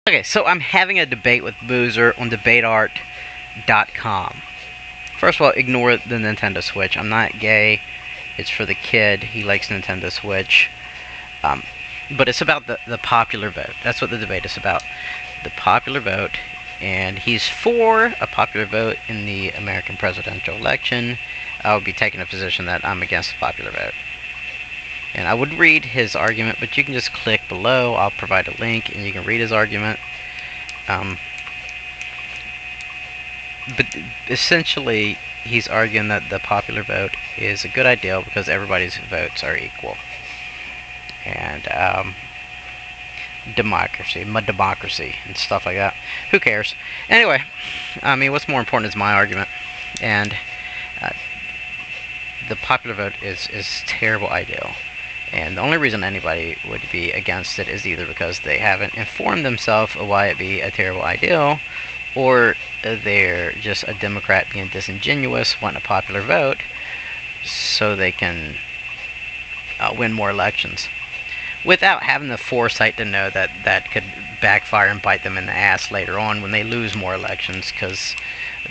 Okay, so I'm having a debate with Boozer on debateart.com. First of all, ignore the Nintendo Switch. I'm not gay. It's for the kid. He likes Nintendo Switch. Um, but it's about the popular vote. That's what the debate is about. The popular vote. And he's for a popular vote in the American presidential election. I would be taking a position that I'm against the popular vote. And I would read his argument, but you can just click below. I'll provide a link, and you can read his argument. But essentially, he's arguing that the popular vote is a good idea because everybody's votes are equal. And democracy, and stuff like that. Who cares? Anyway, I mean, what's more important is my argument. And the popular vote is terrible ideal. And the only reason anybody would be against it is either because they haven't informed themselves of why it be a terrible ideal, or they're just a Democrat being disingenuous, wanting a popular vote, so they can win more elections. Without having the foresight to know that that could backfire and bite them in the ass later on when they lose more elections, because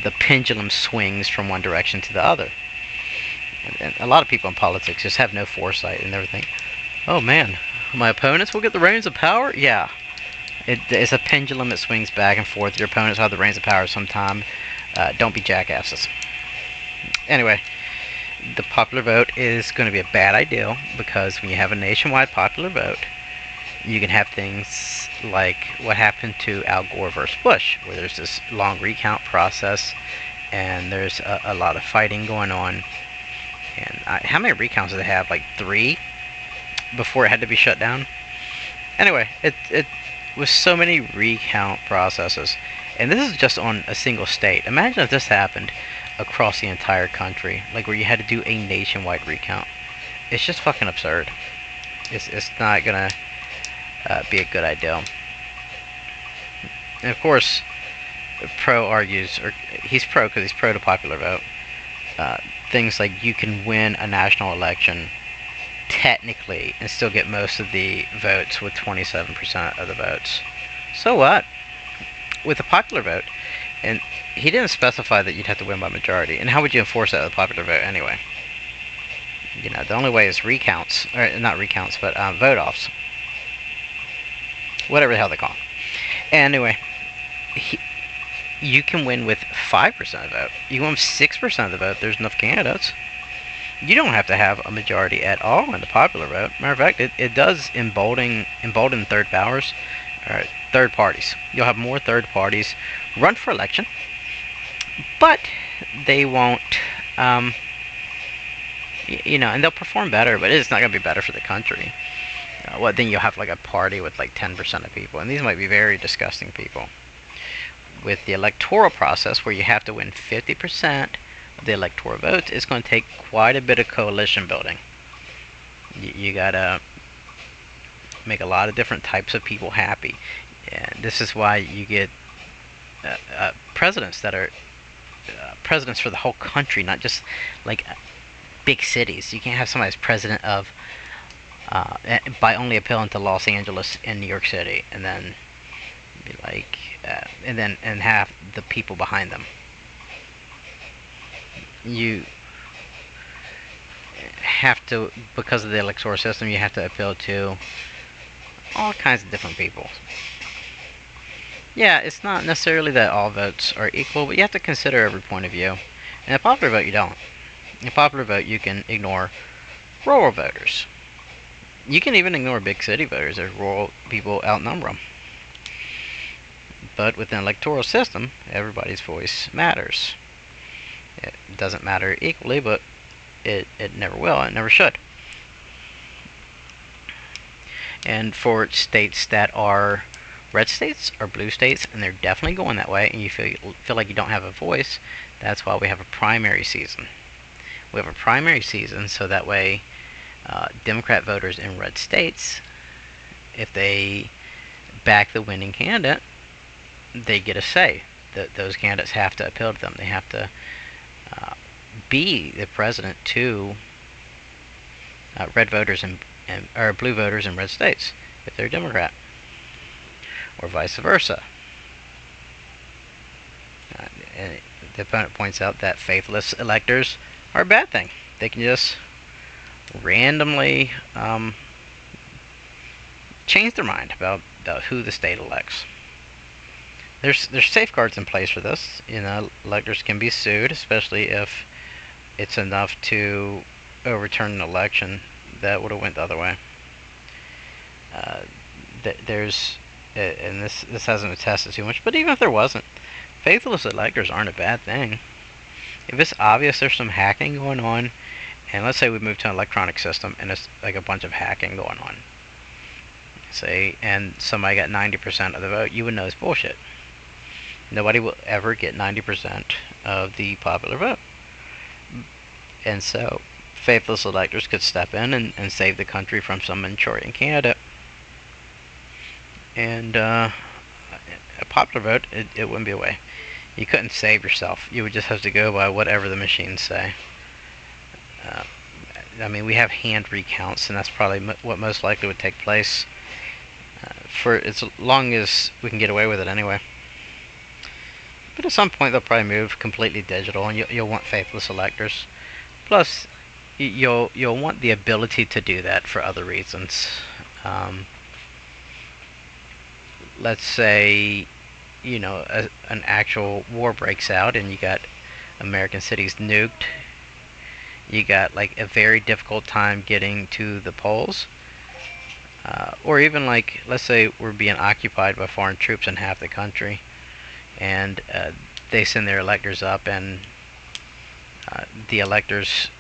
the pendulum swings from one direction to the other. And a lot of people in politics just have no foresight and never think, oh man, my opponents will get the reins of power? Yeah. It's a pendulum that swings back and forth. Your opponents have the reins of power sometime. Don't be jackasses. Anyway, the popular vote is going to be a bad idea because when you have a nationwide popular vote, you can have things like what happened to Al Gore versus Bush, where there's this long recount process and there's a lot of fighting going on. And how many recounts did they have? Like 3 before it had to be shut down? Anyway, it was so many recount processes. And this is just on a single state. Imagine if this happened across the entire country, like where you had to do a nationwide recount. It's just fucking absurd. It's not gonna be a good idea. And of course, pro argues, or he's pro because he's pro to popular vote. Things like you can win a national election technically and still get most of the votes with 27% of the votes. So what? With a popular vote, and he didn't specify that you'd have to win by majority. And how would you enforce that with a popular vote anyway? You know, the only way is recounts, or not recounts, but vote-offs. Whatever the hell they call them. Anyway, you can win with 5% of the vote. You can win with 6% of the vote. There's enough candidates. You don't have to have a majority at all in the popular vote. Matter of fact, it does embolden third powers, or third parties. You'll have more third parties run for election, but they won't, you know, and they'll perform better, but it's not going to be better for the country. Well, then you'll have like a party with like 10% of people, and these might be very disgusting people. With the electoral process, where you have to win 50% of the electoral votes, it's going to take quite a bit of coalition building. You gotta make a lot of different types of people happy, and this is why you get presidents that are presidents for the whole country, not just like big cities. You can't have somebody as president of by only appealing to Los Angeles and New York City, and then be like, and have the people behind them. You have to, because of the electoral system, you have to appeal to all kinds of different people. Yeah, it's not necessarily that all votes are equal, but you have to consider every point of view. In a popular vote, you don't. In a popular vote, you can ignore rural voters. You can even ignore big city voters if rural people outnumber them. But with an electoral system, everybody's voice matters. It doesn't matter equally, but it never will. It never should. And for states that are red states or blue states, and they're definitely going that way, and you feel like you don't have a voice, that's why we have a primary season. We have a primary season so that way Democrat voters in red states, if they back the winning candidate, they get a say. Those candidates have to appeal to them. They have to be the president to red voters or blue voters in red states if they're Democrat. or vice versa. And the opponent points out that faithless electors are a bad thing. They can just randomly change their mind about who the state elects. There's safeguards in place for this. Electors can be sued, especially if it's enough to overturn an election that would have went the other way. There's, and this hasn't been tested too much, but even if there wasn't, faithless electors aren't a bad thing. If it's obvious there's some hacking going on, and let's say we move to an electronic system and it's like a bunch of hacking going on, and somebody got 90% of the vote, you would know it's bullshit. Nobody will ever get 90% of the popular vote. And so faithless electors could step in and save the country from some Manchurian candidate. And a popular vote, it wouldn't be a way. You couldn't save yourself. You would just have to go by whatever the machines say. I mean, we have hand recounts, and that's probably what most likely would take place for as long as we can get away with it anyway. But at some point, they'll probably move completely digital, and you'll want faithless electors. Plus, you'll want the ability to do that for other reasons. Let's say, an actual war breaks out and you got American cities nuked. You got like a very difficult time getting to the polls. Or even like, let's say we're being occupied by foreign troops in half the country, and they send their electors up, and the electors,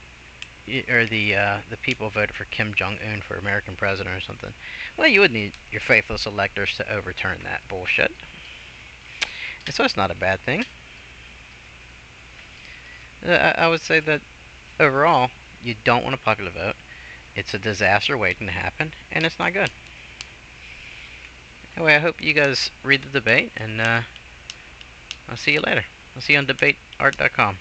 or the people voted for Kim Jong-un for American president or something. Well, you would need your faithless electors to overturn that bullshit. And so it's not a bad thing. I would say that overall, you don't want a popular vote. It's a disaster waiting to happen, and it's not good. Anyway, I hope you guys read the debate, and I'll see you later. I'll see you on debateart.com.